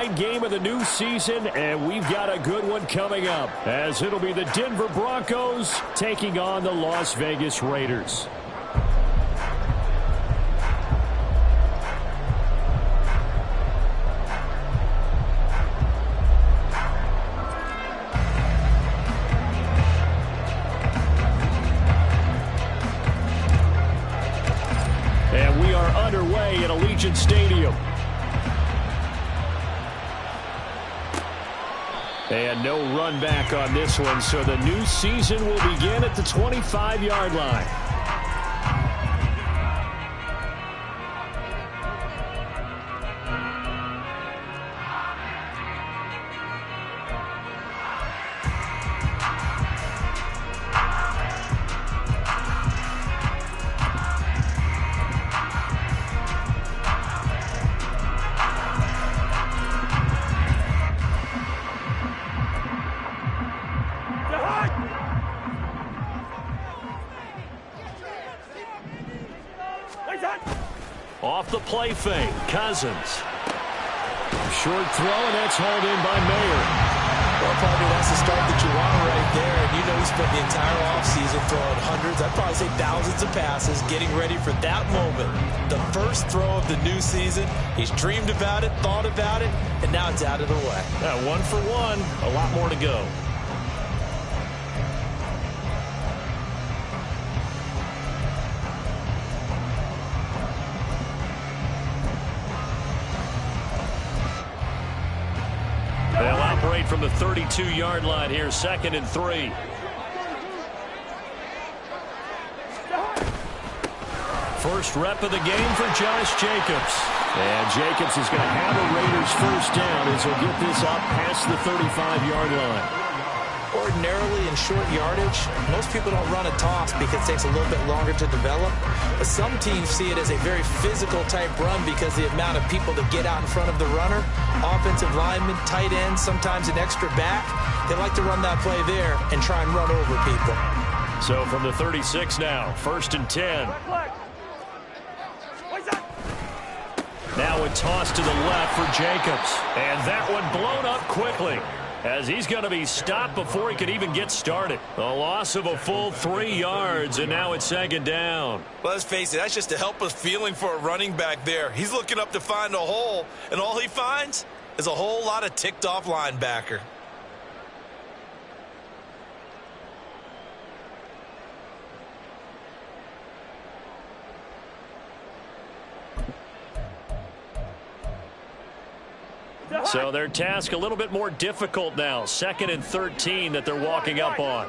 night game of the new season, and we've got a good one coming up, as it'll be the Denver Broncos taking on the Las Vegas Raiders. And we are underway at Allegiant Stadium. And no run back on this one, so the new season will begin at the 25-yard line. Off the play fake, Cousins. Short throw, and that's hauled in by Mayer. Well, partner, that's the start that you want right there. And you know he spent the entire offseason throwing hundreds, I'd probably say thousands of passes, getting ready for that moment. The first throw of the new season. He's dreamed about it, thought about it, and now it's out of the way. Yeah, 1 for 1, a lot more to go. From the 32-yard line here, 2nd and 3. First rep of the game for Josh Jacobs. And Jacobs is going to have a Raiders first down as he'll get this up past the 35-yard line. Ordinarily in short yardage, most people don't run a toss because it takes a little bit longer to develop. But some teams see it as a very physical type run because the amount of people that get out in front of the runner, offensive linemen, tight ends, sometimes an extra back, they like to run that play there and try and run over people. So from the 36 now, 1st and 10. Now a toss to the left for Jacobs. And that one blown up quickly, as he's going to be stopped before he could even get started. A loss of a full 3 yards, and now it's 2nd down. Well, let's face it, that's just a helpless feeling for a running back there. He's looking up to find a hole, and all he finds is a whole lot of ticked-off linebacker. So their task a little bit more difficult now. 2nd and 13 that they're walking up on.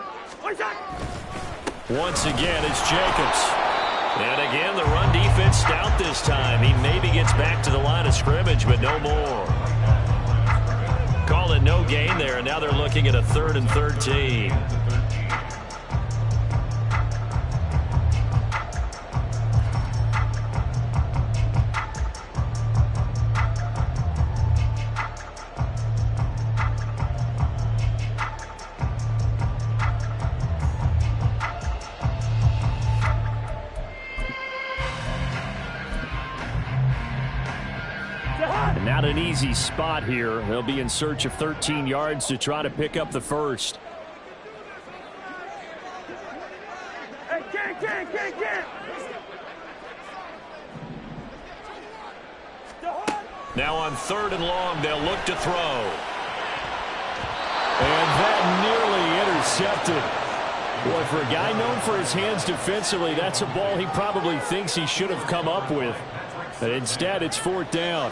Once again, it's Jacobs. And again, the run defense stout this time. He maybe gets back to the line of scrimmage, but no more. Call it no gain there, and now they're looking at a 3rd and 13. Not an easy spot here. They'll be in search of 13 yards to try to pick up the first. Now on 3rd and long, they'll look to throw. And that nearly intercepted. Boy, for a guy known for his hands defensively, that's a ball he probably thinks he should have come up with. But instead, it's 4th down.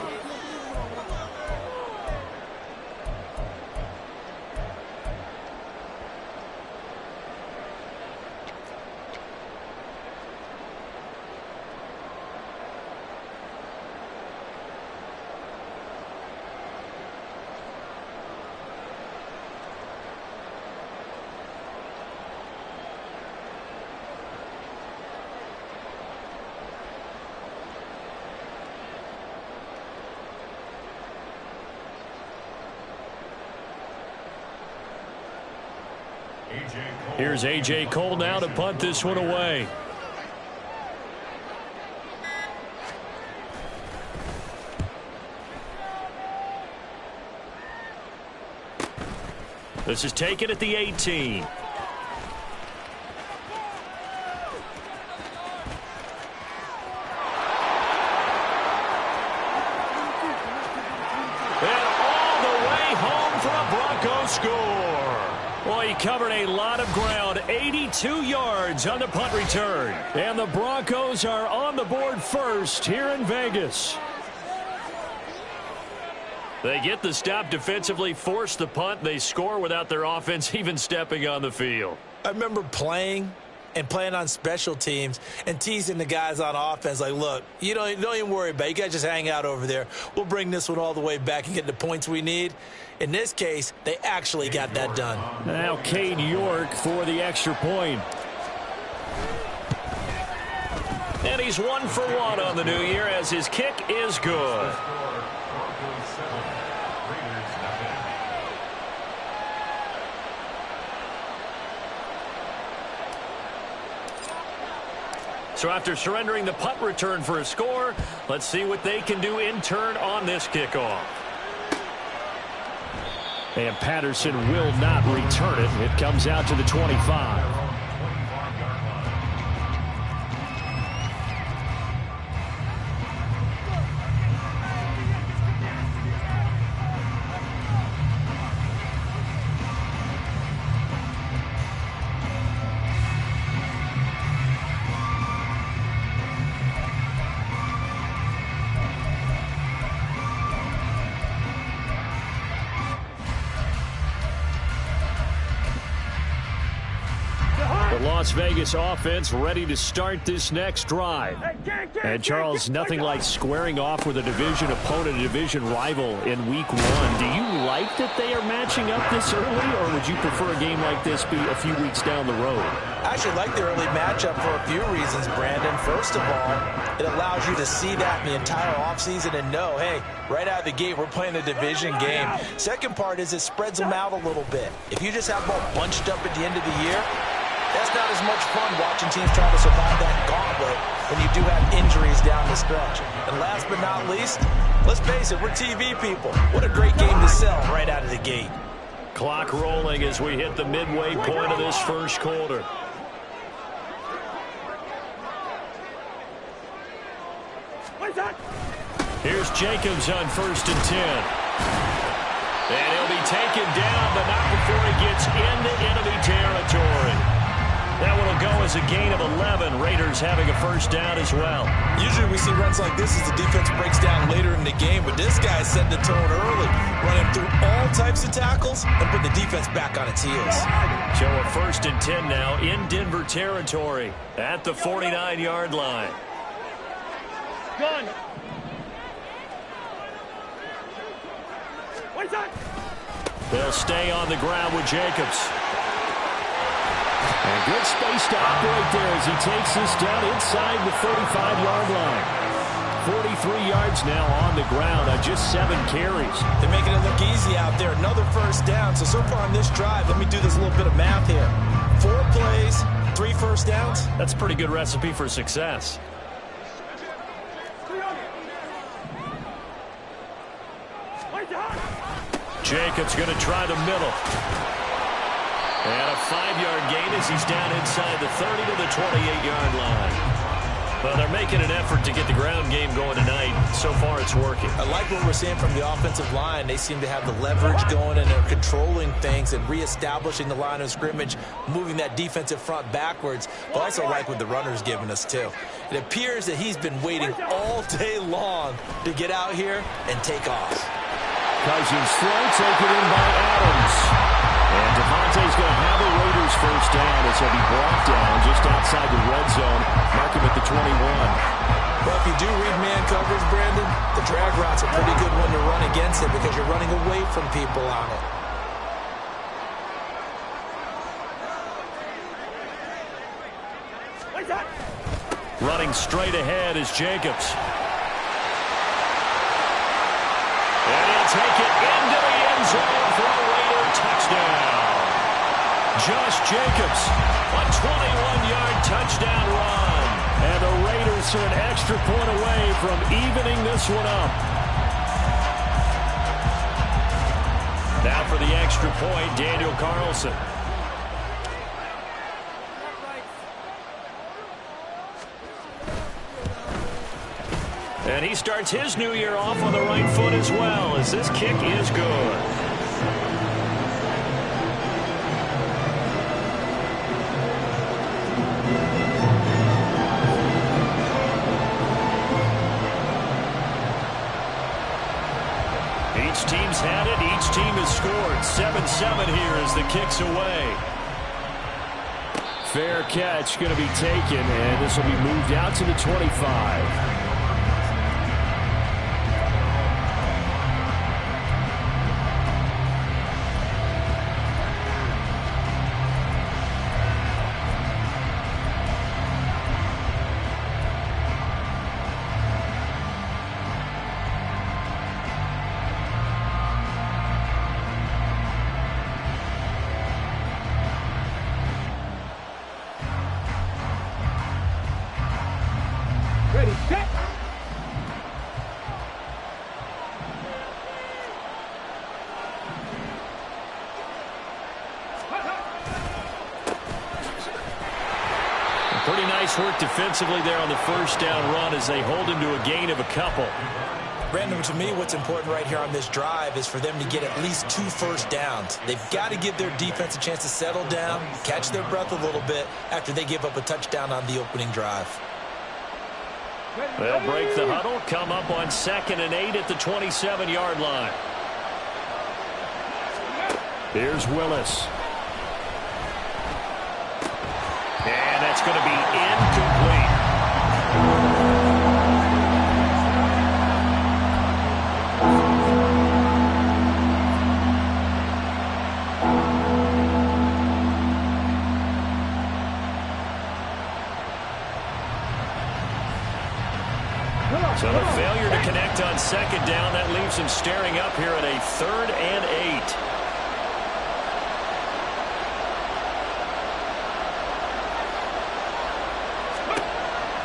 Here's A.J. Cole now to punt this one away. This is taken at the 18. Score. Well, he covered a lot of ground, 82 yards on the punt return. And the Broncos are on the board first here in Vegas. They get the stop defensively, force the punt. They score without their offense even stepping on the field. I remember playing on special teams and teasing the guys on offense like, look, you don't even worry about it. You guys just hang out over there. We'll bring this one all the way back and get the points we need. In this case, they actually got that done. Now Cade York for the extra point. And he's 1 for 1 on the new year as his kick is good. So after surrendering the punt return for a score, let's see what they can do in turn on this kickoff. And Patterson will not return it. It comes out to the 25. Las Vegas offense ready to start this next drive. And Charles, nothing like squaring off with a division opponent, a division rival in week 1. Do you like that they are matching up this early, or would you prefer a game like this be a few weeks down the road? I actually like the early matchup for a few reasons, Brandon. First of all, it allows you to see that in the entire offseason and know, hey, right out of the gate, we're playing a division game. Second part is it spreads them out a little bit. If you just have them all bunched up at the end of the year, that's not as much fun watching teams trying to survive that gauntlet when you do have injuries down the stretch. And last but not least, let's face it, we're TV people. What a great game to sell right out of the gate. Clock rolling as we hit the midway point of this first quarter. Here's Jacobs on 1st and 10. And he'll be taken down, but not before he gets into enemy territory. That one will go as a gain of 11. Raiders having a first down as well. Usually we see runs like this as the defense breaks down later in the game, but this guy set the tone early, running through all types of tackles and put the defense back on its heels. So a 1st and 10 now in Denver territory at the 49-yard line. Gun. They'll stay on the ground with Jacobs. And good space to operate there as he takes this down inside the 35-yard line. 43 yards now on the ground on just 7 carries. They're making it look easy out there. Another first down. So far on this drive, let me do this little bit of math here. 4 plays, 3 first downs. That's a pretty good recipe for success. Jacobs going to try the middle. And a 5-yard gain as he's down inside the 30 to the 28-yard line. Well, they're making an effort to get the ground game going tonight. So far, it's working. I like what we're seeing from the offensive line. They seem to have the leverage going, and they're controlling things and reestablishing the line of scrimmage, moving that defensive front backwards. But I also like what the runner's giving us, too. It appears that he's been waiting all day long to get out here and take off. Cousins throw, taken in by Adams. And Devontae's going to have a Raiders first down as he'll be brought down just outside the red zone. Mark him at the 21. Well, if you do read man coverage, Brandon, the drag route's a pretty good one to run against it because you're running away from people on it. Running straight ahead is Jacobs. And he'll take it into the end zone for a Raider touchdown. Josh Jacobs, a 21-yard touchdown run. And the Raiders are an extra point away from evening this one up. Now for the extra point, Daniel Carlson. And he starts his new year off on the right foot as well, as this kick is good. Each team's had it. Each team has scored. 7-7 here as the kick's away. Fair catch going to be taken, and this will be moved out to the 25. Ready, set. Pretty nice work defensively there on the first down run as they hold him to a gain of a couple. Brandon, to me, what's important right here on this drive is for them to get at least 2 first downs. They've got to give their defense a chance to settle down, catch their breath a little bit after they give up a touchdown on the opening drive. They'll break the huddle, come up on 2nd and 8 at the 27-yard line. Here's Willis. And that's going to be incomplete. So the failure to connect on 2nd down, that leaves him staring up here at a 3rd and 8.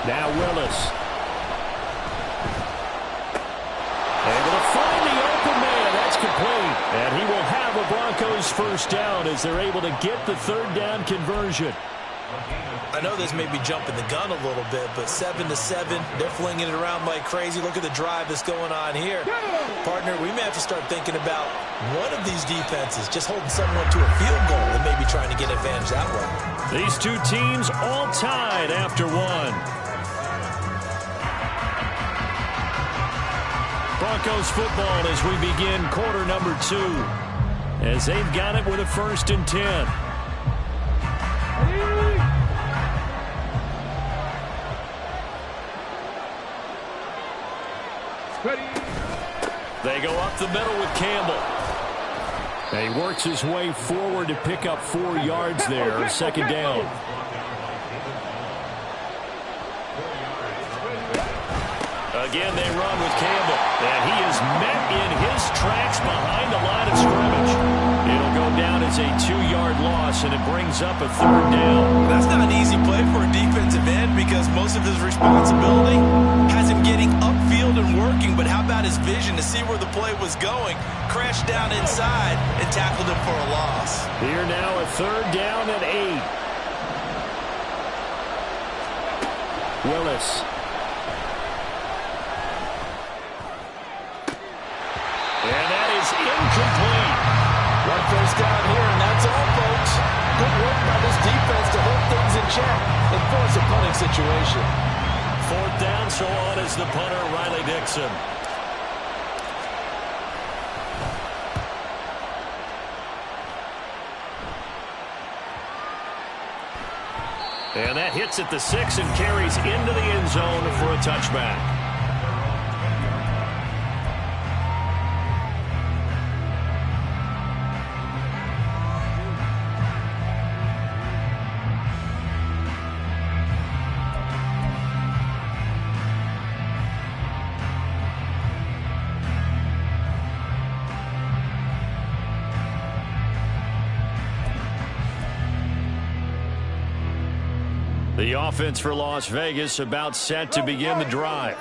Now Willis. Able to find the open man. That's complete. And he will have a Broncos first down as they're able to get the 3rd down conversion. I know this may be jumping the gun a little bit, but 7-7, they're flinging it around like crazy. Look at the drive that's going on here. Partner, we may have to start thinking about one of these defenses just holding someone to a field goal and maybe trying to get advantage that way. These two teams all tied after one. Broncos football as we begin quarter number 2. As they've got it with a 1st and 10. They go up the middle with Campbell. He works his way forward to pick up 4 yards there. 2nd down. Again, they run with Campbell. And he is met in his tracks behind the line of scrimmage. It'll go down as a 2-yard loss, and it brings up a 3rd down. That's not an easy play for a defensive end because most of his responsibility has him getting upfield and working. But how about his vision to see where the play was going? Crashed down inside and tackled him for a loss. Here now a 3rd down and 8. Willis. And that is incomplete. 1 first down here, and that's all, folks. Good work by this defense to hold things in check and force a punting situation. 4th down, so on is the punter, Riley Dixon. And that hits at the 6 and carries into the end zone for a touchback. The offense for Las Vegas about set to begin the drive.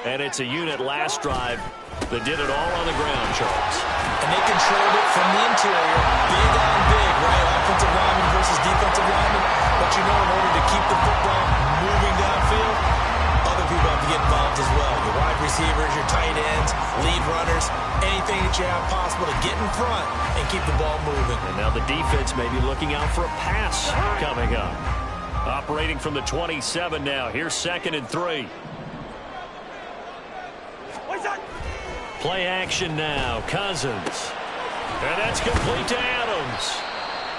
And it's a unit last drive that did it all on the ground, Charles. And they can controlled it from the interior. Big on big, right? Offensive lineman versus defensive lineman. But you know, in order to keep the football moving downfield, other people have to get involved as well. Your wide receivers, your tight ends, lead runners, anything that you have possible to get in front and keep the ball moving. And now the defense may be looking out for a pass coming up. Operating from the 27 now. Here's 2nd and 3. Play action now. Cousins. And that's complete to Adams.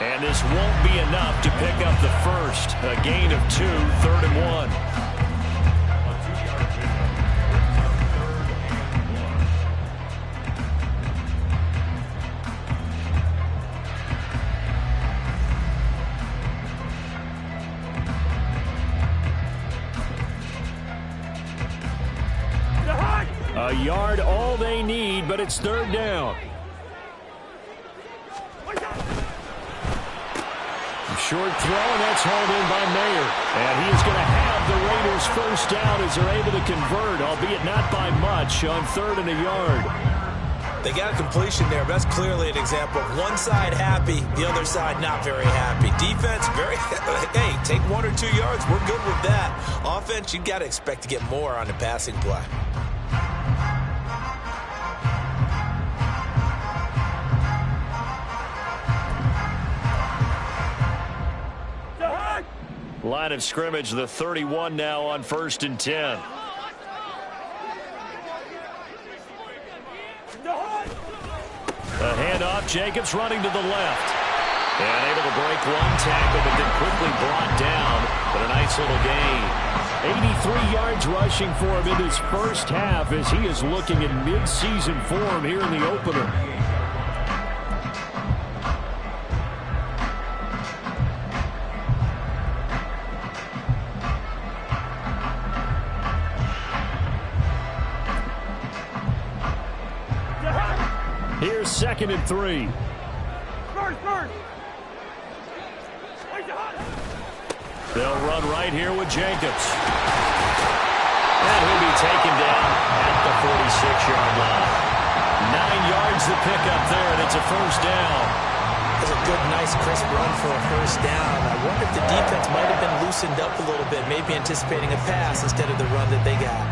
And this won't be enough to pick up the first. A gain of 2, 3rd and 1. A yard, all they need, but it's 3rd down. Short throw, and that's hauled in by Mayer. And he is going to have the Raiders first down as they're able to convert, albeit not by much, on 3rd and a yard. They got a completion there, but that's clearly an example of one side happy, the other side not very happy. Defense, very, hey, take 1 or 2 yards, we're good with that. Offense, you got to expect to get more on the passing play. Line of scrimmage, the 31 now on 1st and 10. A handoff, Jacobs running to the left. And able to break one tackle, but then quickly brought down. But a nice little gain. 83 yards rushing for him in his first half as he is looking in mid-season form here in the opener. Here's 2nd and 3. They'll run right here with Jacobs. And he'll be taken down at the 46-yard line. 9 yards to pick up there, and it's a first down. That's a good, nice, crisp run for a first down. I wonder if the defense might have been loosened up a little bit, maybe anticipating a pass instead of the run that they got.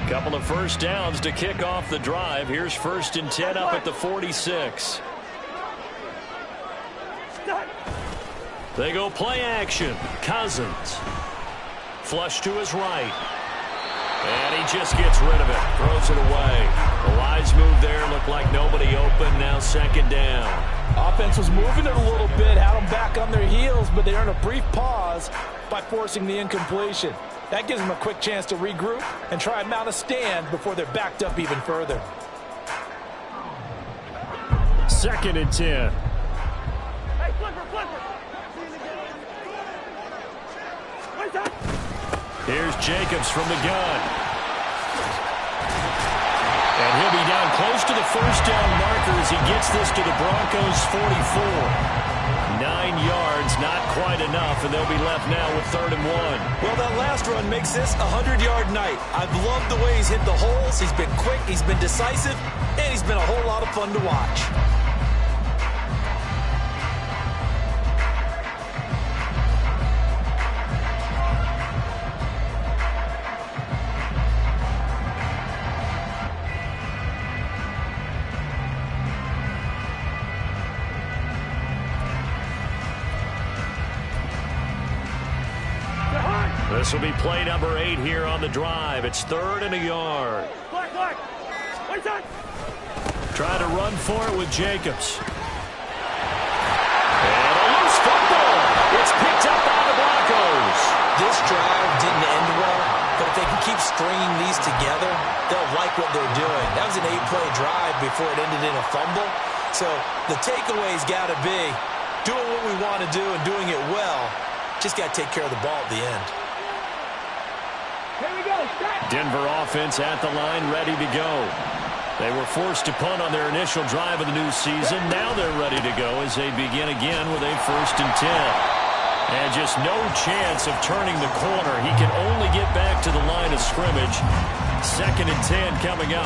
Couple of first downs to kick off the drive. Here's 1st and 10 up at the 46. They go play action. Cousins. Flush to his right. And he just gets rid of it. Throws it away. A wise move there. Looked like nobody open. Now 2nd down. Offense was moving it a little bit. Had them back on their heels, but they earned a brief pause by forcing the incompletion. That gives them a quick chance to regroup and try and mount a stand before they're backed up even further. 2nd and 10. Hey, flipper. Here's Jacobs from the gun. And he'll be down close to the first down marker as he gets this to the Broncos' 44. 9 yards, not quite enough, and they'll be left now with 3rd and 1. Well, that last run makes this a 100-yard night. I've loved the way he's hit the holes. He's been quick, he's been decisive, and he's been a whole lot of fun to watch. This will be play number 8 here on the drive. It's 3rd and a yard. Trying to run for it with Jacobs. And a loose football. It's picked up by the Broncos. This drive didn't end well, but if they can keep stringing these together, they'll like what they're doing. That was an 8-play drive before it ended in a fumble. So the takeaway's got to be doing what we want to do and doing it well. Just got to take care of the ball at the end. Here we go. Denver offense at the line, ready to go. They were forced to punt on their initial drive of the new season. Now they're ready to go as they begin again with a 1st and 10. And just no chance of turning the corner. He can only get back to the scrimmage. 2nd and 10 coming up.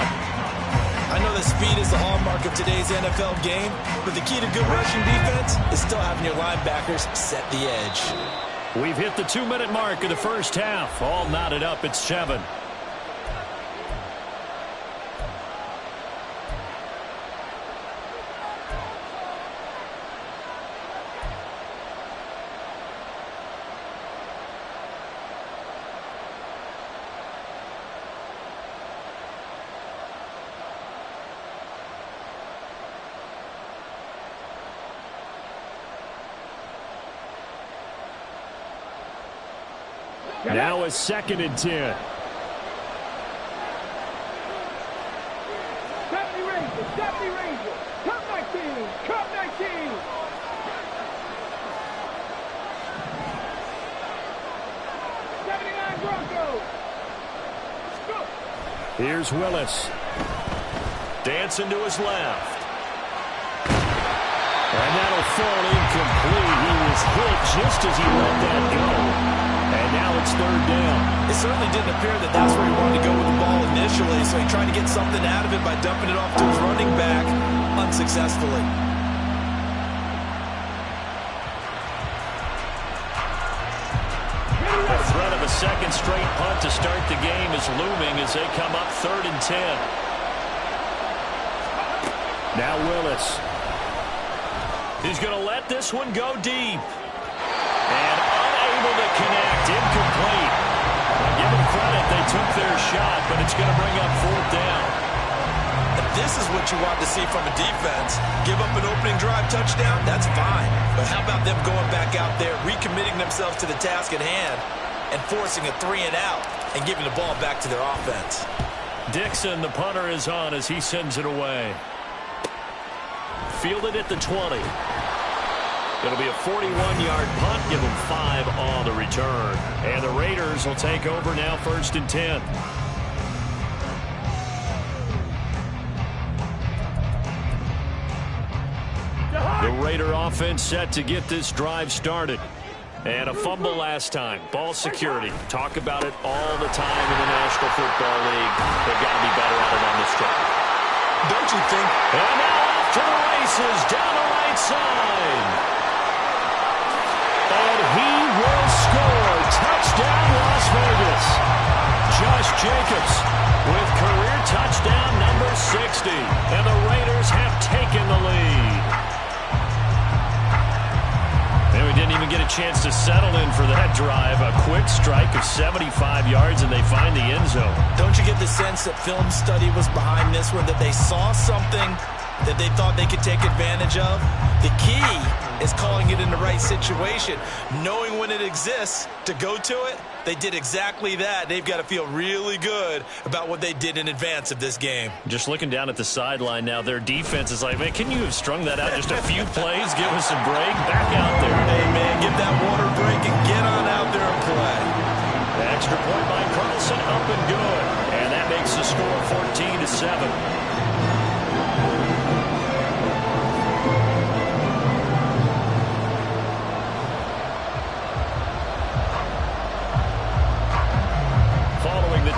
I know that speed is the hallmark of today's NFL game, but the key to good rushing defense is still having your linebackers set the edge. We've hit the 2-minute mark of the first half. All knotted up at 7. Now a 2nd and 10. Stop the Ranger! Stop the Ranger! Cut 19! Cut 19! '79 Broncos! Go! Here's Willis. Dancing to his left. And that'll fall incomplete. He was hit just as he let that go. And now it's 3rd down. It certainly didn't appear that that's where he wanted to go with the ball initially, so he tried to get something out of it by dumping it off to his running back unsuccessfully. The threat of a 2nd straight punt to start the game is looming as they come up 3rd and 10. Now Willis. He's going to let this one go deep. And unable to connect. Incomplete. I'll give them credit. They took their shot, but it's going to bring up 4th down. And this is what you want to see from a defense. Give up an opening drive touchdown, that's fine. But how about them going back out there, recommitting themselves to the task at hand, and forcing a 3-and-out and giving the ball back to their offense. Dixon, the punter, is on as he sends it away. Fielded at the 20. It'll be a 41-yard punt. Give them 5 on the return. And the Raiders will take over now 1st and 10. The Raider offense set to get this drive started. And a fumble last time. Ball security. Talk about it all the time in the National Football League. They've got to be better at it on this drive. Don't you think? And now off to the races down the right side. And he will score. Touchdown, Las Vegas. Josh Jacobs with career touchdown number 60. And the Raiders have taken the lead. And we didn't even get a chance to settle in for that drive. A quick strike of 75 yards, and they find the end zone. Don't you get the sense that film study was behind this one, that they saw something that they thought they could take advantage of? The key is calling it in the right situation, knowing when it exists to go to it. They did exactly that. They've got to feel really good about what they did in advance of this game. Just looking down at the sideline now, their defense is like, man, can you have strung that out just a few plays? Give us a break. Back out there. Hey, man, give that water break and get on out there and play. The extra point by Carlson, up and good. And that makes the score 14-7.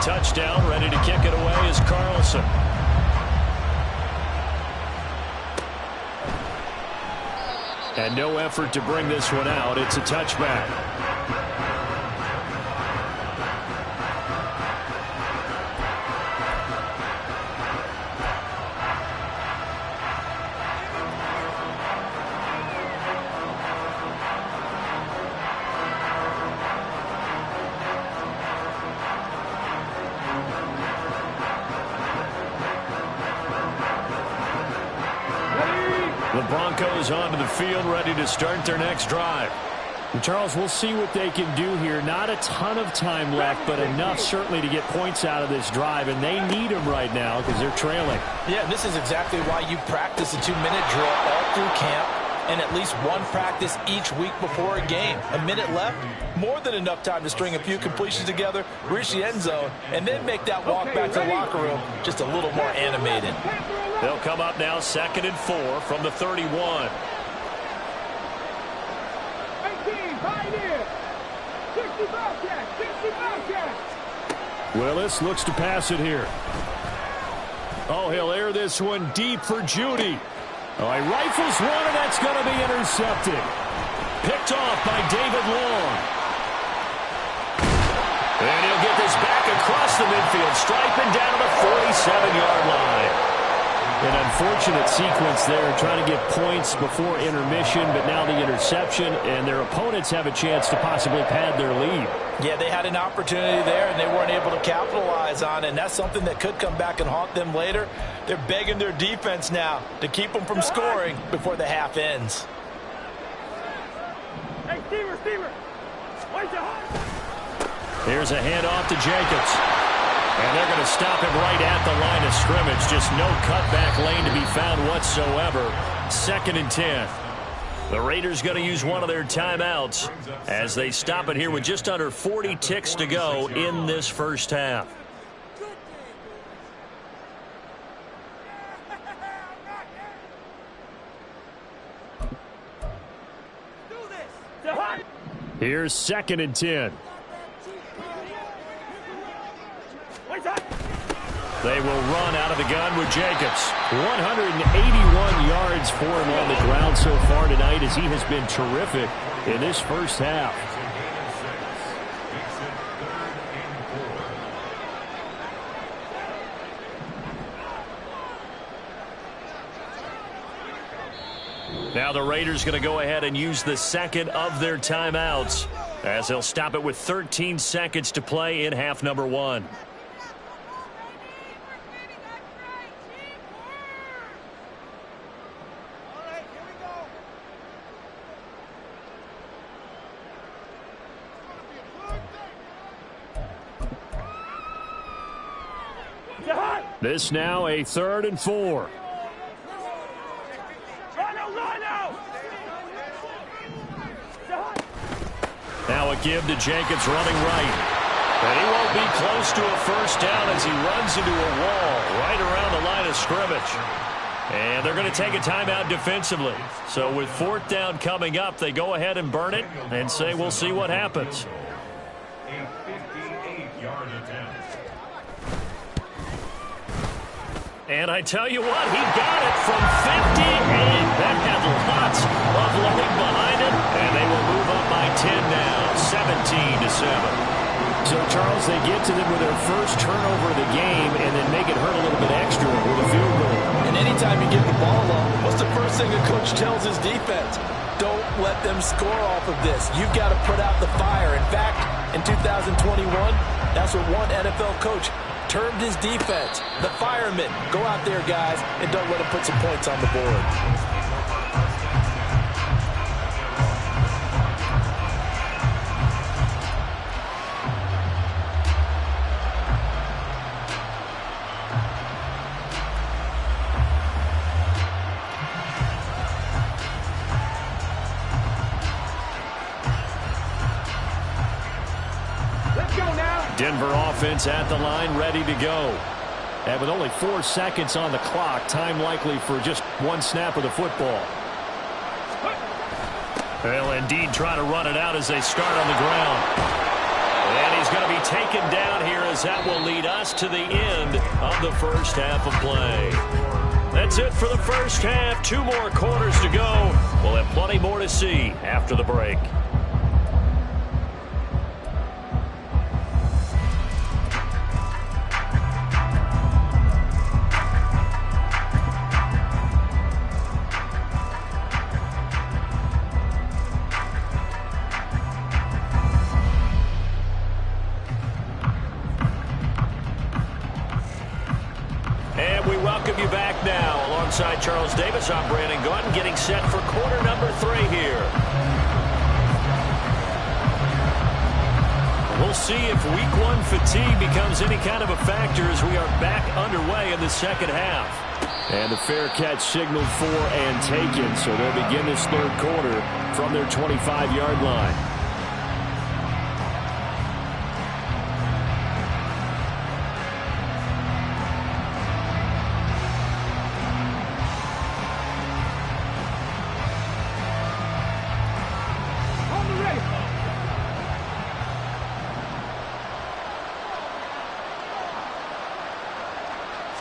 Touchdown, ready to kick it away is Carlson. And no effort to bring this one out. It's a touchback. The Broncos onto the field, ready to start their next drive. Charles, we'll see what they can do here. Not a ton of time left, but enough certainly to get points out of this drive, and they need them right now because they're trailing. Yeah, this is exactly why you practice a 2-minute drill all through camp and at least one practice each week before a game. A minute left, more than enough time to string a few completions together, reach the end zone, and then make that walk back to the locker room just a little more animated. They'll come up now 2nd and 4 from the 31. 18, right here. 60 Bobcats, 60 Bobcats. Willis looks to pass it here. Oh, he'll air this one deep for Judy. Oh, he rifles one, and that's going to be intercepted. Picked off by David Long. And he'll get this back across the midfield stripe and down to the 47-yard line. An unfortunate sequence there, trying to get points before intermission, but now the interception, and their opponents have a chance to possibly pad their lead. Yeah, they had an opportunity there, and they weren't able to capitalize on it, and that's something that could come back and haunt them later. They're begging their defense now to keep them from scoring before the half ends. Hey, Steamer. Wait your heart. Here's a handoff to Jacobs. And they're going to stop him right at the line of scrimmage. Just no cutback lane to be found whatsoever. 2nd and 10. The Raiders going to use one of their timeouts as they stop it here with just under 40 ticks to go in this first half. Here's 2nd and 10. They will run out of the gun with Jacobs. 181 yards for him on the ground so far tonight as he has been terrific in this first half. Now the Raiders going to go ahead and use the second of their timeouts as they'll stop it with 13 seconds to play in half number 1. This now a 3rd and 4. Now a give to Jacobs running right. And he won't be close to a first down as he runs into a wall right around the line of scrimmage. And they're going to take a timeout defensively. So with 4th down coming up, they go ahead and burn it and say we'll see what happens. And I tell you what, he got it from 58. That had lots of leg behind it. And they will move up by 10 now, 17-7. So, Charles, they get to them with their first turnover of the game and then make it hurt a little bit extra with a field goal. And anytime you give the ball up, what's the first thing a coach tells his defense? Don't let them score off of this. You've got to put out the fire. In fact, in 2021, that's what one NFL coach termed his defense. The firemen. Go out there, guys, and don't let them put some points on the board. Denver offense at the line, ready to go. And with only 4 seconds on the clock, time likely for just one snap of the football. They'll indeed try to run it out as they start on the ground. And he's going to be taken down here as that will lead us to the end of the first half of play. That's it for the first half. 2 more quarters to go. We'll have plenty more to see after the break. Alongside Charles Davis, I'm Brandon Gaudin, getting set for quarter number 3 here. We'll see if week 1 fatigue becomes any kind of a factor as we are back underway in the second half. And the fair catch signaled for and taken, so they'll begin this third quarter from their 25-yard line.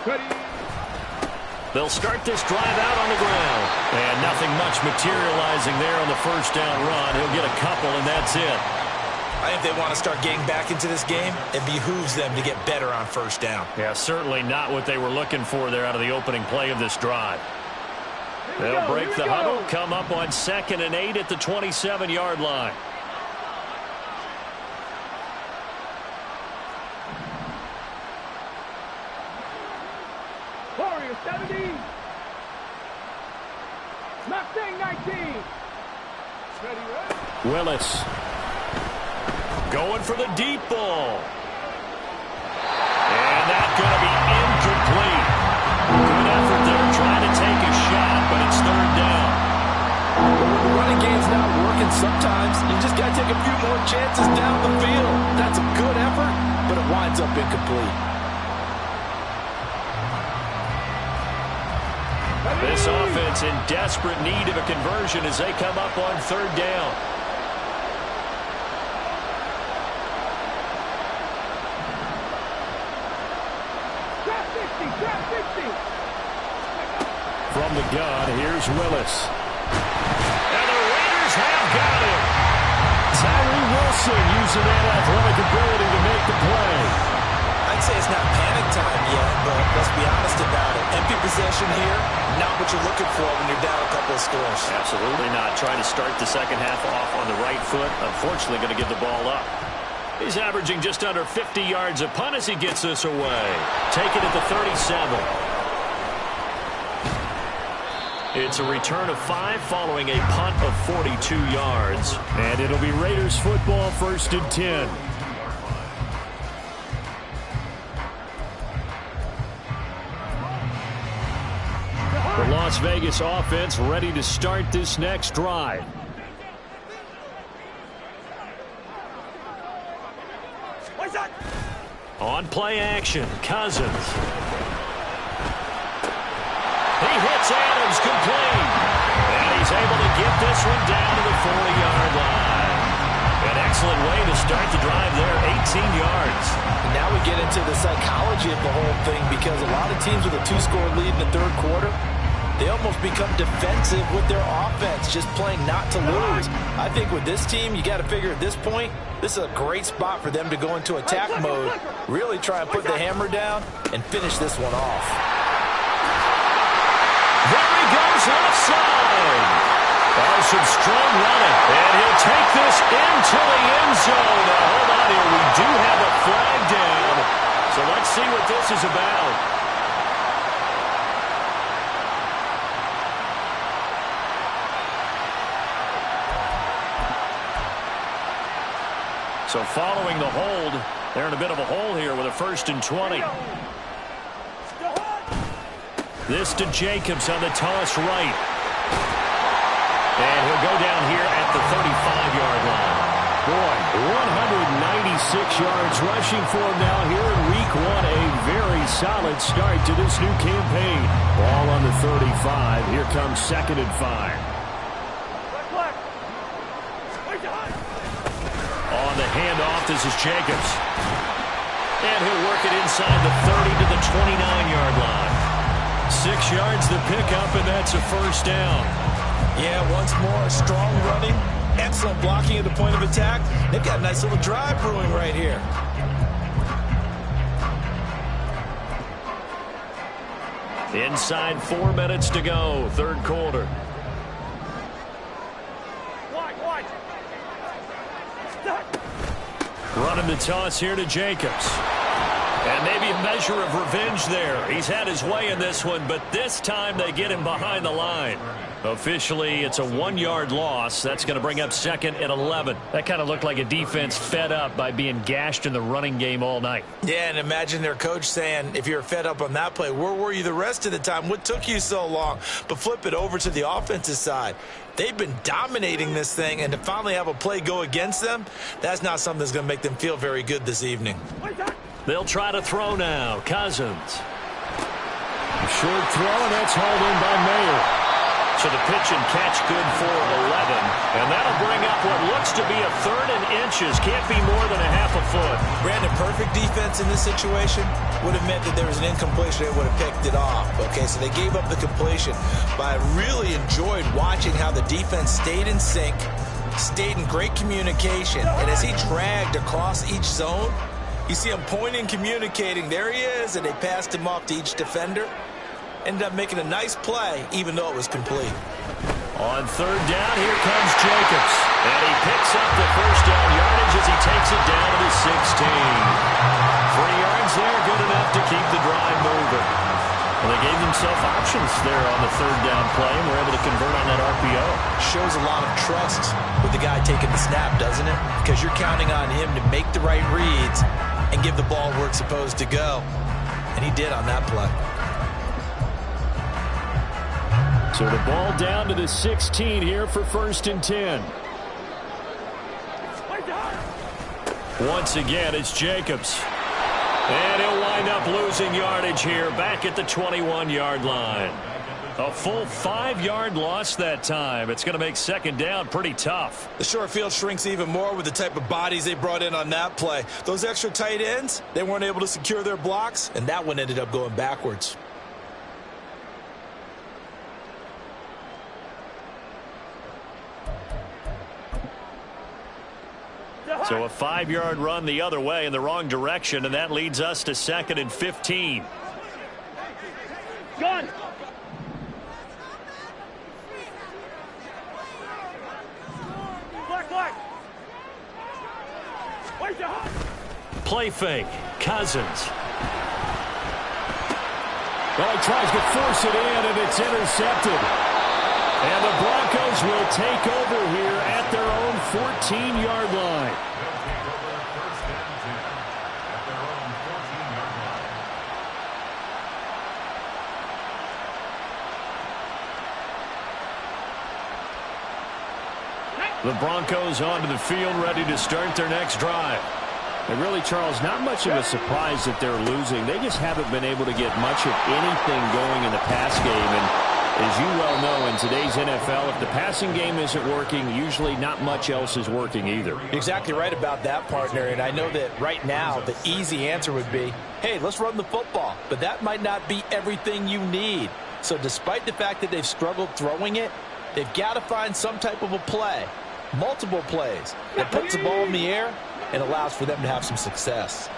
Ready. They'll start this drive out on the ground. And nothing much materializing there on the first down run. He'll get a couple, and that's it. I think they want to start getting back into this game. It behooves them to get better on first down. Yeah, certainly not what they were looking for there out of the opening play of this drive. They'll break the huddle, come up on 2nd and 8 at the 27-yard line. Warriors 70. Mustang 19. Ready. Willis. Going for the deep ball. And that's going to be incomplete. Good effort there trying to take a shot, but it's 3rd down. But when the running game's not working, sometimes you just got to take a few more chances down the field. That's a good effort, but it winds up incomplete. This offense in desperate need of a conversion as they come up on 3rd down. From the gun, here's Willis. And the Raiders have got him. Tyree Wilson using that athletic ability to make the play. I'd say it's not panic time yet, but let's be honest about it. Empty possession here, not what you're looking for when you're down a couple of scores. Absolutely not. Trying to start the second half off on the right foot. Unfortunately, going to give the ball up. He's averaging just under 50 yards a punt as he gets this away. Take it at the 37. It's a return of 5 following a punt of 42 yards. And it'll be Raiders football 1st and 10. The Las Vegas offense ready to start this next drive. On play action, Cousins. He hits Adams complete. And he's able to get this one down to the 40-yard line. An excellent way to start the drive there, 18 yards. Now we get into the psychology of the whole thing because a lot of teams with a 2-score lead in the 3rd quarter, they almost become defensive with their offense, just playing not to lose. I think with this team, you got to figure at this point, this is a great spot for them to go into attack mode, really try and put the hammer down and finish this one off. There he goes left side. Oh, some strong running. And he'll take this into the end zone. Now, hold on here. We do have a flag down. So let's see what this is about. So following the hold, they're in a bit of a hole here with a 1st and 20. This to Jacobs on the toss right. And he'll go down here at the 35-yard line. Boy, 196 yards rushing for him now here in Week 1. A very solid start to this new campaign. Ball on the 35. Here comes 2nd and 5. On the handoff, this is Jacobs. And he'll work it inside the 30 to the 29-yard line. 6 yards the pickup, and that's a 1st down. Yeah, once more, strong running, excellent blocking at the point of attack. They've got a nice little drive brewing right here. Inside 4 minutes to go, 3rd quarter. Running the toss here to Jacobs. And maybe a measure of revenge there. He's had his way in this one, but this time they get him behind the line. Officially, it's a 1-yard loss. That's going to bring up 2nd and 11. That kind of looked like a defense fed up by being gashed in the running game all night. Yeah, and imagine their coach saying, if you're fed up on that play, where were you the rest of the time? What took you so long? But flip it over to the offensive side. They've been dominating this thing, and to finally have a play go against them, that's not something that's going to make them feel very good this evening. They'll try to throw now. Cousins. A short throw, and that's hauled in by Mayer. So the pitch and catch good for 11. And that'll bring up what looks to be a 3rd and inches. Can't be more than a half a foot. Brandon, perfect defense in this situation would have meant that there was an incompletion. They would have picked it off. Okay, so they gave up the completion. But I really enjoyed watching how the defense stayed in sync, stayed in great communication. And as he dragged across each zone, you see him pointing, communicating. There he is, and they passed him off to each defender. Ended up making a nice play, even though it was complete. On 3rd down, here comes Jacobs. And he picks up the first down yardage as he takes it down to the 16. 3 yards there, good enough to keep the drive moving. Well, they gave themselves options there on the 3rd down play and were able to convert on that RPO. Shows a lot of trust with the guy taking the snap, doesn't it? Because you're counting on him to make the right reads and give the ball where it's supposed to go. And he did on that play. So the ball down to the 16 here for 1st and 10. Once again, it's Jacobs. And he'll wind up losing yardage here back at the 21-yard line. A full 5-yard loss that time. It's going to make 2nd down pretty tough. The short field shrinks even more with the type of bodies they brought in on that play. Those extra tight ends, they weren't able to secure their blocks, and that one ended up going backwards. So a 5-yard run the other way in the wrong direction, and that leads us to 2nd and 15. Gun. Black. Wait the hot. Play fake. Cousins. Well, he tries to force it in, and it's intercepted. And the Broncos will take over here at their own 14-yard line. The Broncos onto the field, ready to start their next drive. And really, Charles, not much of a surprise that they're losing. They just haven't been able to get much of anything going in the pass game. And as you well know, in today's NFL, if the passing game isn't working, usually not much else is working either. Exactly right about that, partner. And I know that right now the easy answer would be, hey, let's run the football. But that might not be everything you need. So despite the fact that they've struggled throwing it, they've got to find some type of a play, multiple plays, that puts the ball in the air and allows for them to have some success.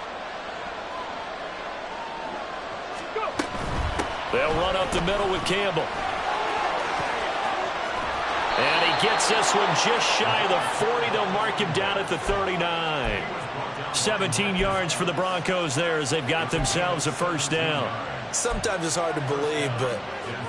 They'll run up the middle with Campbell. And he gets this one just shy of the 40. They'll mark him down at the 39. 17 yards for the Broncos there as they've got themselves a first down. Sometimes it's hard to believe, but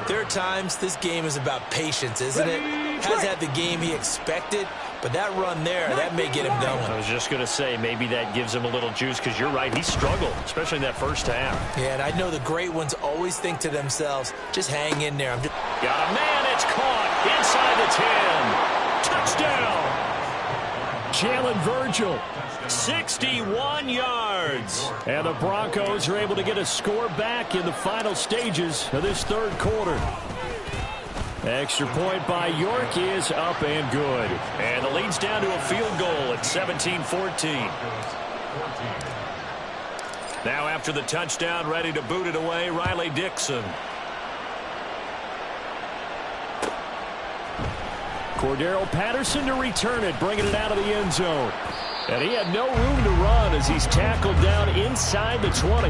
there are times this game is about patience, isn't it? Has had the game he expected, but that run there, that may get him going. I was just going to say, maybe that gives him a little juice, because you're right, he struggled, especially in that first half. Yeah, and I know the great ones always think to themselves, just hang in there. Got a man, it's caught inside the 10. Touchdown! Jalen Virgil. 61 yards. And the Broncos are able to get a score back in the final stages of this 3rd quarter. Extra point by York is up and good. And the lead's down to a field goal at 17-14. Now after the touchdown, ready to boot it away, Riley Dixon. Cordero Patterson to return it, bringing it out of the end zone. And he had no room to run as he's tackled down inside the 20.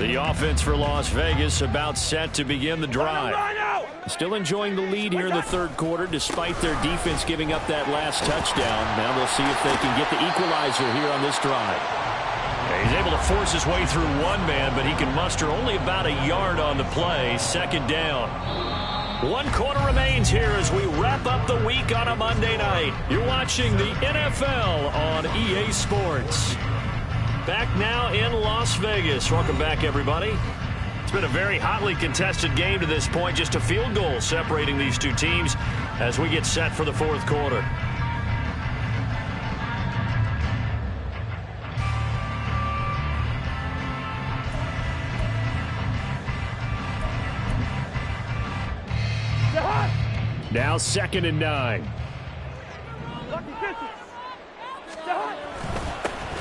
The offense for Las Vegas about set to begin the drive. Still enjoying the lead here in the 3rd quarter despite their defense giving up that last touchdown. Now they'll see if they can get the equalizer here on this drive. He's able to force his way through one man, but he can muster only about a yard on the play. 2nd down. 1 quarter remains here as we wrap up the week on a Monday night. You're watching the NFL on EA Sports. Back now in Las Vegas. Welcome back, everybody. It's been a very hotly contested game to this point. Just a field goal separating these two teams as we get set for the fourth quarter. Now 2nd and 9.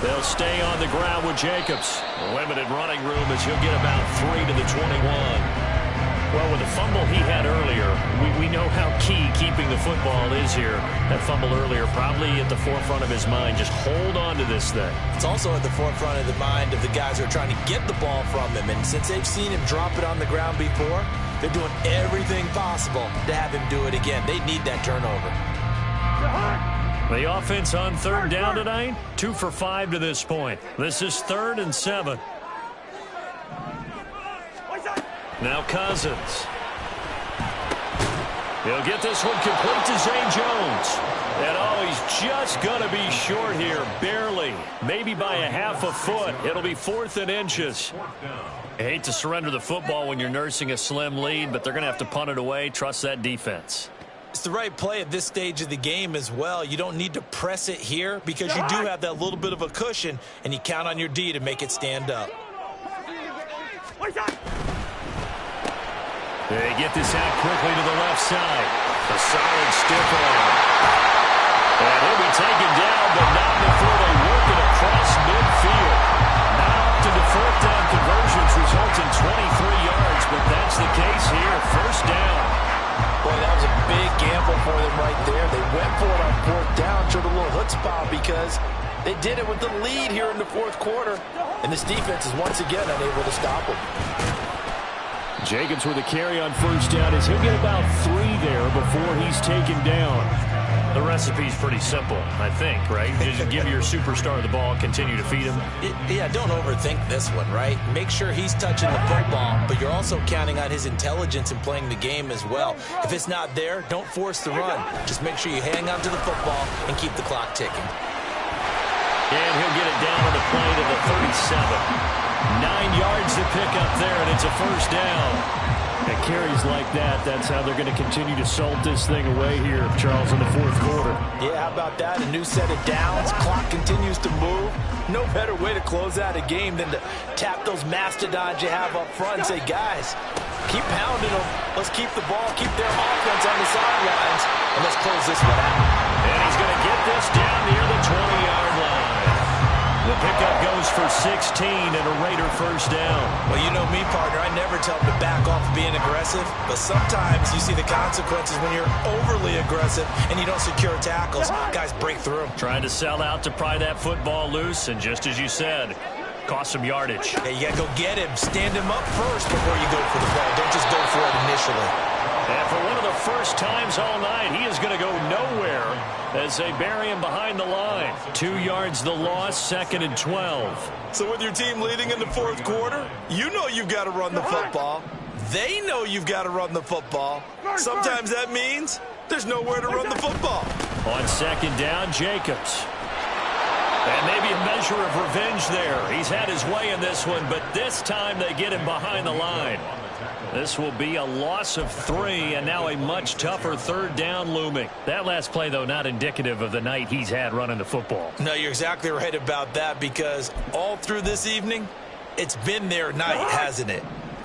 They'll stay on the ground with Jacobs. Limited running room as he'll get about 3 to the 21. Well, with the fumble he had earlier, we know how key keeping the football is here. That fumble earlier probably at the forefront of his mind. Just hold on to this thing. It's also at the forefront of the mind of the guys who are trying to get the ball from him. And since they've seen him drop it on the ground before, they're doing everything possible to have him do it again. They need that turnover. The offense on 3rd down tonight, 2 for 5 to this point. This is 3rd and 7. Now Cousins. He'll get this one complete to Zay Jones. And oh, he's just going to be short here, barely. Maybe by a half a foot. It'll be 4th and inches. I hate to surrender the football when you're nursing a slim lead, but they're going to have to punt it away. Trust that defense. It's the right play at this stage of the game as well. You don't need to press it here because you do have that little bit of a cushion, and you count on your D to make it stand up. They get this out quickly to the left side. A solid stiff arm. And he'll be taken down, but not before they work it across midfield. Now up to the 4th down conversions result in 23 yards, but that's the case here. 1st down. Boy, that was a big gamble for them right there. They went for it on 4th down, showed a little chutzpah because they did it with the lead here in the 4th quarter. And this defense is once again unable to stop them. Jacobs with a carry on 1st down as he'll get about 3 there before he's taken down. The recipe's pretty simple, I think, right? Just give your superstar the ball, continue to feed him. Yeah, don't overthink this one, right? Make sure he's touching the football, but you're also counting on his intelligence in playing the game as well. If it's not there, don't force the run. Just make sure you hang on to the football and keep the clock ticking. And he'll get it down on the play to the 37. 9 yards to pick up there, and it's a 1st down. And carries like that, that's how they're going to continue to salt this thing away here, Charles, in the 4th quarter. Yeah, how about that? A new set of downs. Clock continues to move. No better way to close out a game than to tap those mastodons you have up front and say, guys, keep pounding them. Let's keep the ball, keep their offense on the sidelines, and let's close this one out. And he's going to get this down near the 20-yard line. The pickup goes for 16 and a Raider 1st down. Well, you know me, partner. I never tell them to back off being aggressive, but sometimes you see the consequences when you're overly aggressive and you don't secure tackles. Guys break through. Trying to sell out to pry that football loose, and just as you said, cost some yardage. Yeah, you got to go get him. Stand him up first before you go for the ball. Don't just go for it initially. And for one of the first times all night, he is going to go nowhere as they bury him behind the line. 2 yards the loss, 2nd and 12. So with your team leading in the 4th quarter, you know you've got to run the football. They know you've got to run the football. Sometimes that means there's nowhere to run the football. On 2nd down, Jacobs. And maybe a measure of revenge there. He's had his way in this one, but this time they get him behind the line. This will be a loss of 3, and now a much tougher 3rd down looming. That last play, though, not indicative of the night he's had running the football. No, you're exactly right about that, because all through this evening, it's been their night, hasn't it?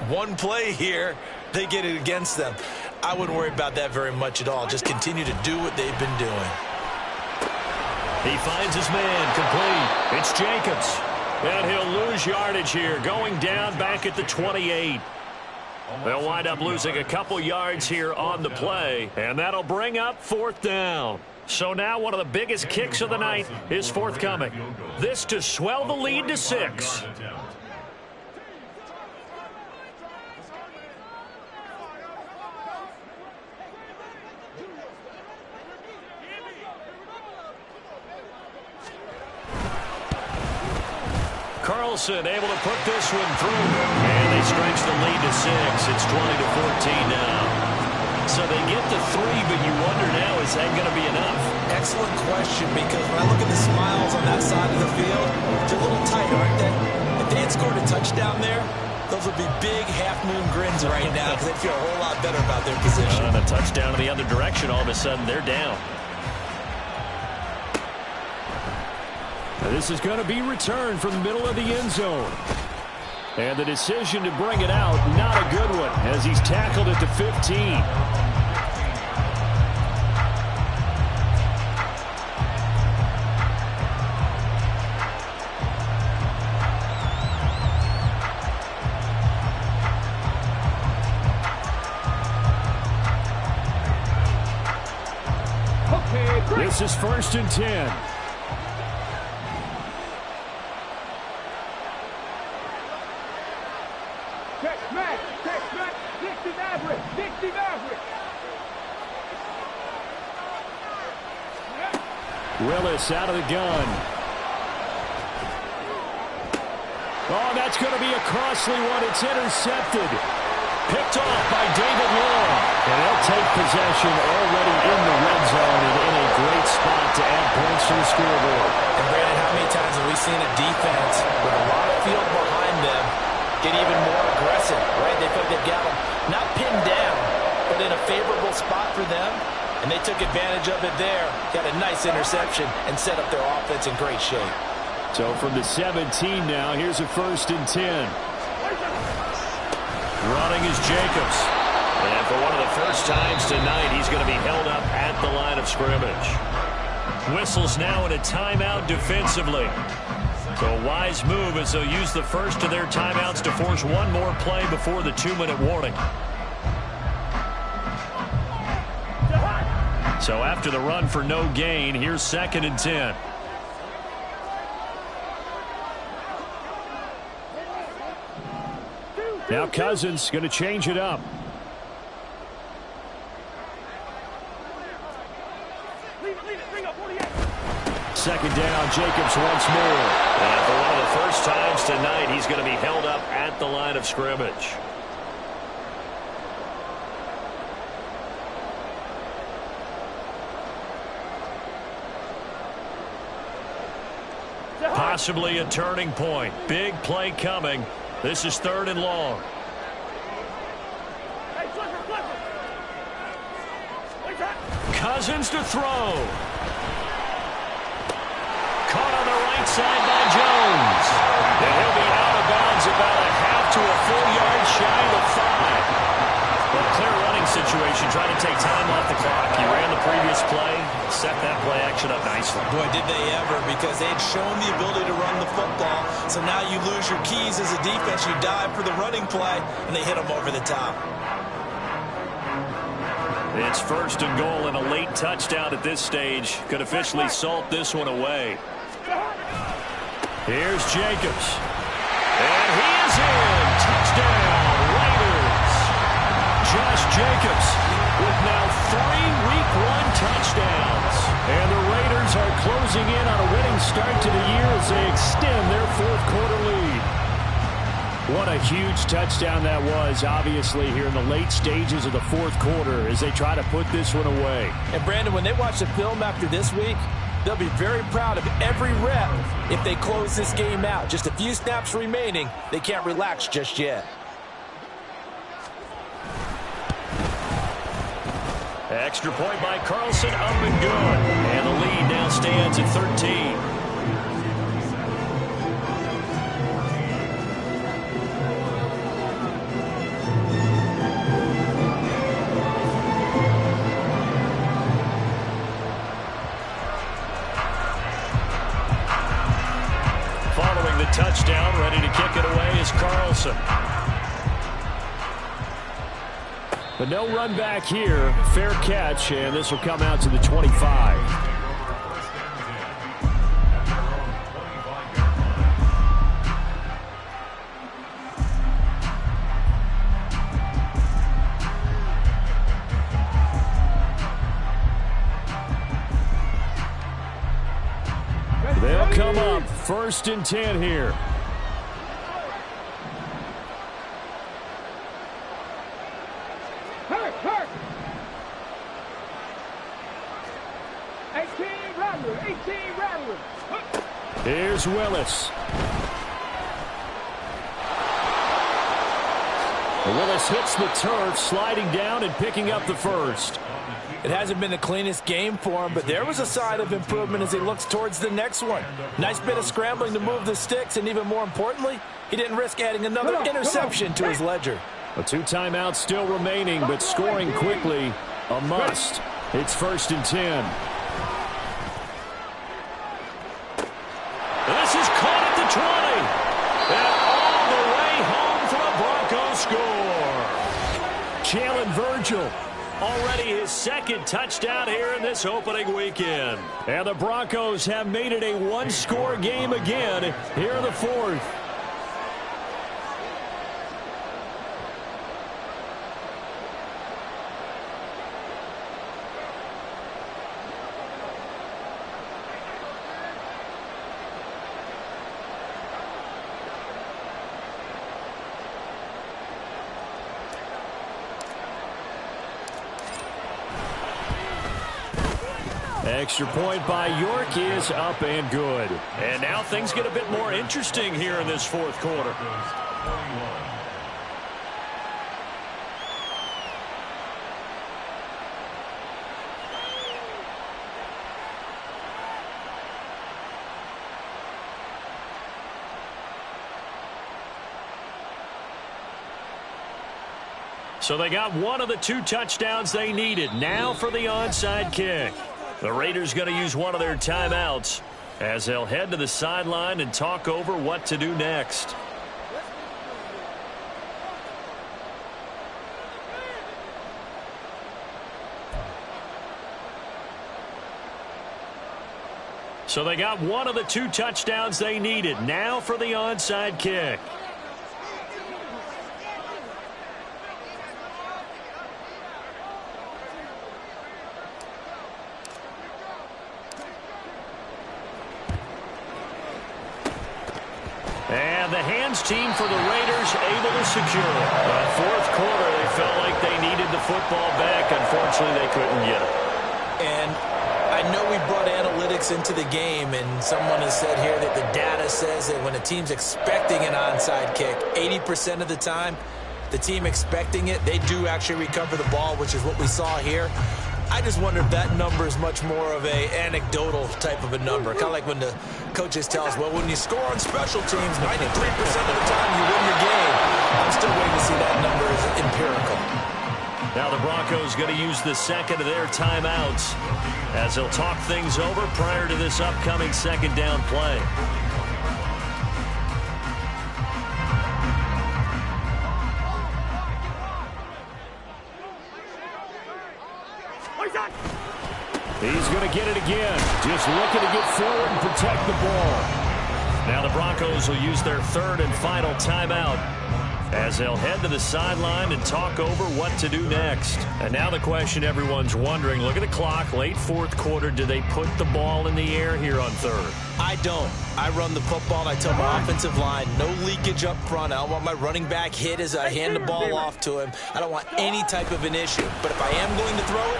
One play here, they get it against them. I wouldn't worry about that very much at all. Just continue to do what they've been doing. He finds his man complete. It's Jacobs. And he'll lose yardage here, going down back at the 28. They'll wind up losing a couple yards here on the play, and that'll bring up 4th down. So now one of the biggest kicks of the night is forthcoming. This to swell the lead to 6. Carlson able to put this one through. And they stretch the lead to 6. It's 20-14 now. So they get to 3, but you wonder now, is that going to be enough? Excellent question, because when I look at the smiles on that side of the field, they're a little tight, aren't they? If they had scored a touchdown there, Those would be big half-moon grins right now because they feel a whole lot better about their position. And a touchdown in the other direction, all of a sudden they're down. This is going to be returned from the middle of the end zone. And the decision to bring it out, not a good one, as he's tackled at the 15. This is 1st and 10. Willis out of the gun. Oh, that's going to be a costly one. It's intercepted. Picked off by David Long. And they'll take possession already in the red zone and in a great spot to add points to the scoreboard. And Brandon, how many times have we seen a defense with a lot of field behind them get even more aggressive, right? They feel like they've got them not pinned down, but in a favorable spot for them. And they took advantage of it there. Got a nice interception and set up their offense in great shape. So from the 17 now, here's a 1st and 10. Running is Jacobs. And for one of the first times tonight, he's going to be held up at the line of scrimmage. Whistles now in a timeout defensively. So a wise move as they'll use the first of their timeouts to force one more play before the 2-minute warning. So after the run for no gain, here's 2nd and 10. Now Cousins going to change it up. Second down, Jacobs once more. And for one of the first times tonight, he's going to be held up at the line of scrimmage. Possibly a turning point. Big play coming. This is 3rd and long. Cousins to throw. Caught on the right side by Jones. And he'll be out of bounds about a half to a full yard shy of 5. Well, clear running situation, trying to take time off the clock. He ran the previous play, set that play action up nicely. Boy, did they ever, because they had shown the ability to run the football. So now you lose your keys as a defense. You dive for the running play, and they hit them over the top. It's 1st and goal, and a late touchdown at this stage could officially salt this one away. Here's Jacobs. And he is in. Touchdown, Raiders. Josh Jacobs with now 3 Week 1 touchdowns. And the Raiders are closing in on a winning start to the year as they extend their 4th quarter lead. What a huge touchdown that was, obviously, here in the late stages of the 4th quarter as they try to put this one away. And, Brandon, when they watch the film after this week, they'll be very proud of every rep if they close this game out. Just a few snaps remaining. They can't relax just yet. Extra point by Carlson, up and good. And the lead now stands at 13. Following the touchdown, ready to kick it away is Carlson. But no run back here. Fair catch, and this will come out to the 25. They'll come up 1st and 10 here. Here's Willis. Willis hits the turf, sliding down and picking up the first. It hasn't been the cleanest game for him, but there was a sign of improvement as he looks towards the next one. Nice bit of scrambling to move the sticks, and even more importantly, he didn't risk adding another interception to his ledger. 2 timeouts still remaining, but scoring quickly, a must. It's 1st and 10. This is caught at the 20. And all the way home for a Broncos score. Jalen Virgil, already his 2nd touchdown here in this opening weekend. And the Broncos have made it a 1-score game again here in the 4th. Extra point by York is up and good. And now things get a bit more interesting here in this 4th quarter. So they got one of the 2 touchdowns they needed. Now for the onside kick. The Raiders going to use one of their timeouts as they'll head to the sideline and talk over what to do next. So they got one of the 2 touchdowns they needed. Now for the onside kick. And the hands team for the Raiders able to secure it. 4th quarter, they felt like they needed the football back. Unfortunately, they couldn't get it. And I know we brought analytics into the game, and someone has said here that the data says that when a team's expecting an onside kick, 80% of the time, the team expecting it, they do actually recover the ball, which is what we saw here. I just wonder if that number is much more of a anecdotal type of a number. Kind of like when the coaches tell us, well, when you score on special teams, 93% of the time you win your game. I'm still waiting to see that number as empirical. Now the Broncos going to use the 2nd of their timeouts as they'll talk things over prior to this upcoming 2nd down play. He's going to get it again. Just looking to get forward and protect the ball. Now the Broncos will use their 3rd and final timeout as they'll head to the sideline and talk over what to do next. And now the question everyone's wondering, look at the clock, late 4th quarter, do they put the ball in the air here on 3rd? I don't. I run the football, and I tell my offensive line, no leakage up front. I don't want my running back hit as I hand the ball off to him. I don't want any type of an issue. But if I am going to throw it,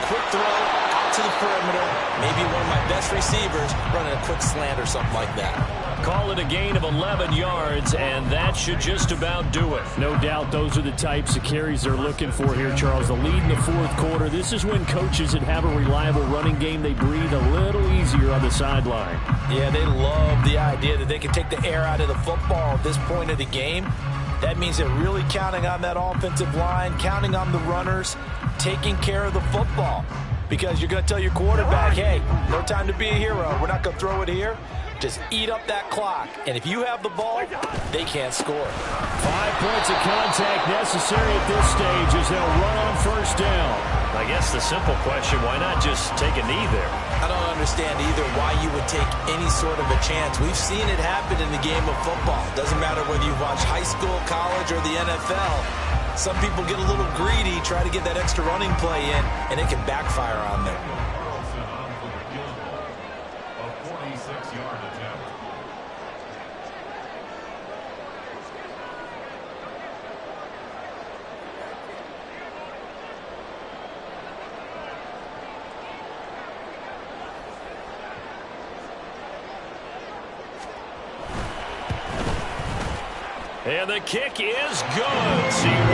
quick throw, out to the perimeter, maybe one of my best receivers running a quick slant or something like that. Call it a gain of 11 yards, and that should just about do it. No doubt those are the types of carries they're looking for here, Charles. The lead in the 4th quarter. This is when coaches that have a reliable running game, they breathe a little easier on the sideline. Yeah, they love the idea that they can take the air out of the football at this point of the game. That means they're really counting on that offensive line, counting on the runners, taking care of the football. Because you're going to tell your quarterback, hey, no time to be a hero. We're not going to throw it here. Just eat up that clock. And if you have the ball, they can't score. 5 points of contact necessary at this stage as they'll run on 1st down. I guess the simple question, why not just take a knee there? I don't understand either why you would take any sort of a chance. We've seen it happen in the game of football. Doesn't matter whether you watch high school, college, or the NFL. Some people get a little greedy, try to get that extra running play in, and it can backfire on them. And the kick is good. So you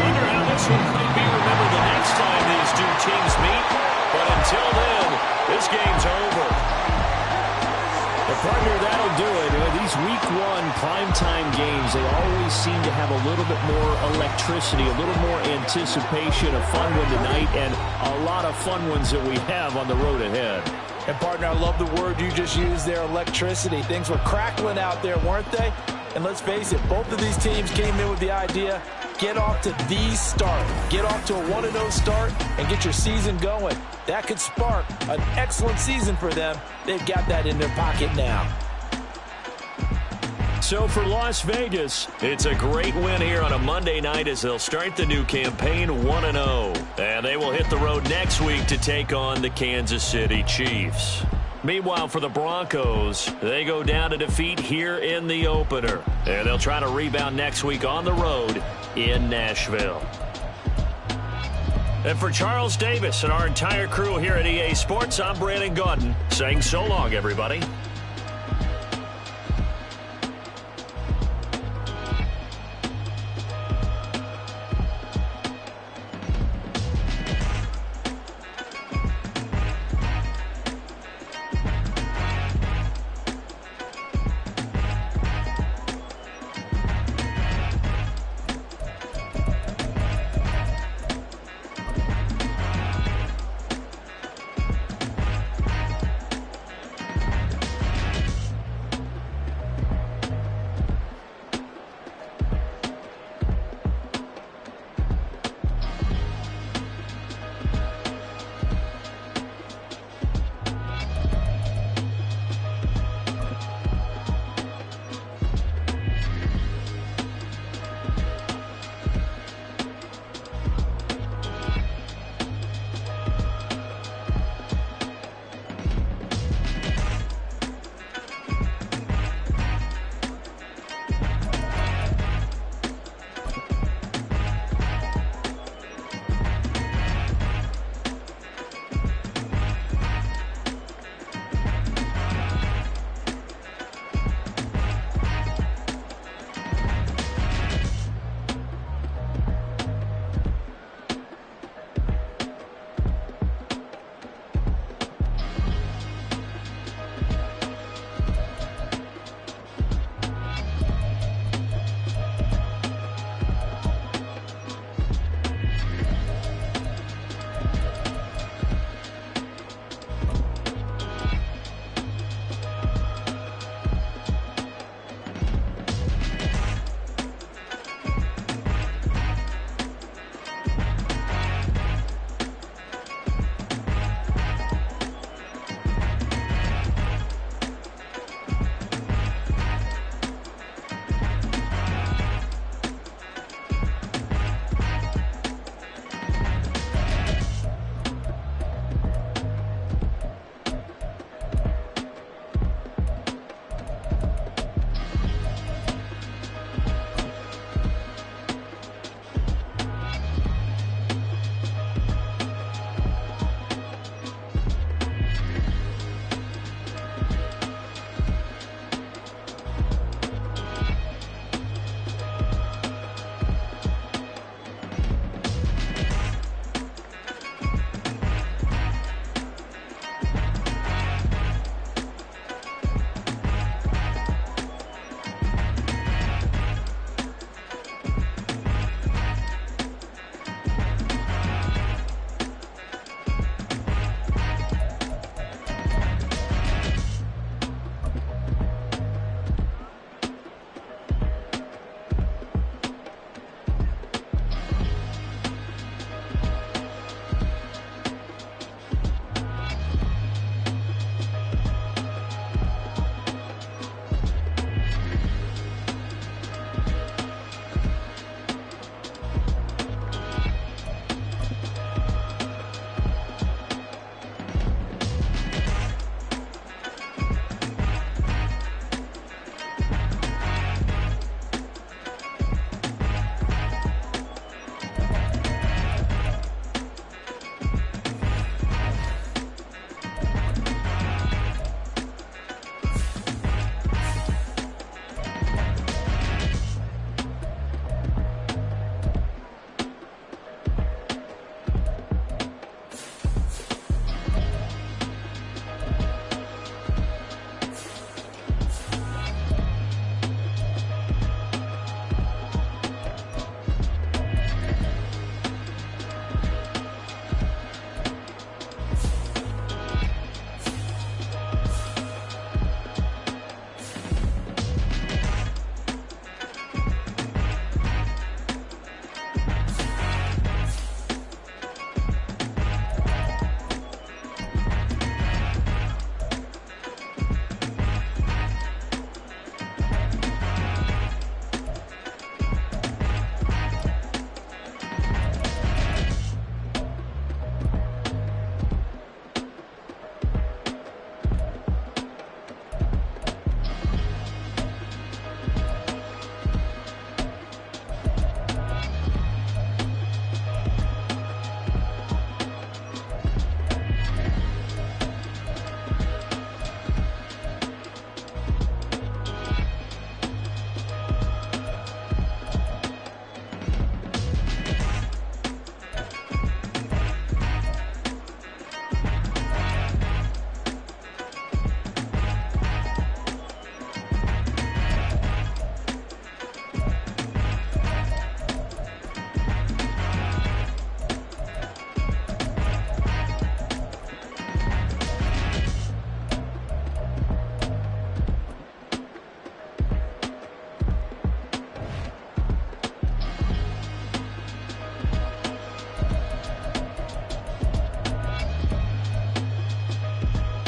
game's over. Partner, that'll do it. These week one primetime games, they always seem to have a little bit more electricity, a little more anticipation. A fun one tonight, and a lot of fun ones that we have on the road ahead. And, partner, I love the word you just used there, electricity. Things were crackling out there, weren't they? And let's face it, both of these teams came in with the idea, get off to the start. Get off to a 1-0 start and get your season going. That could spark an excellent season for them. They've got that in their pocket now. So for Las Vegas, it's a great win here on a Monday night as they'll start the new campaign 1-0. And they will hit the road next week to take on the Kansas City Chiefs. Meanwhile, for the Broncos, they go down to defeat here in the opener. And they'll try to rebound next week on the road in Nashville. And for Charles Davis and our entire crew here at EA Sports, I'm Brandon Gaudin saying so long, everybody.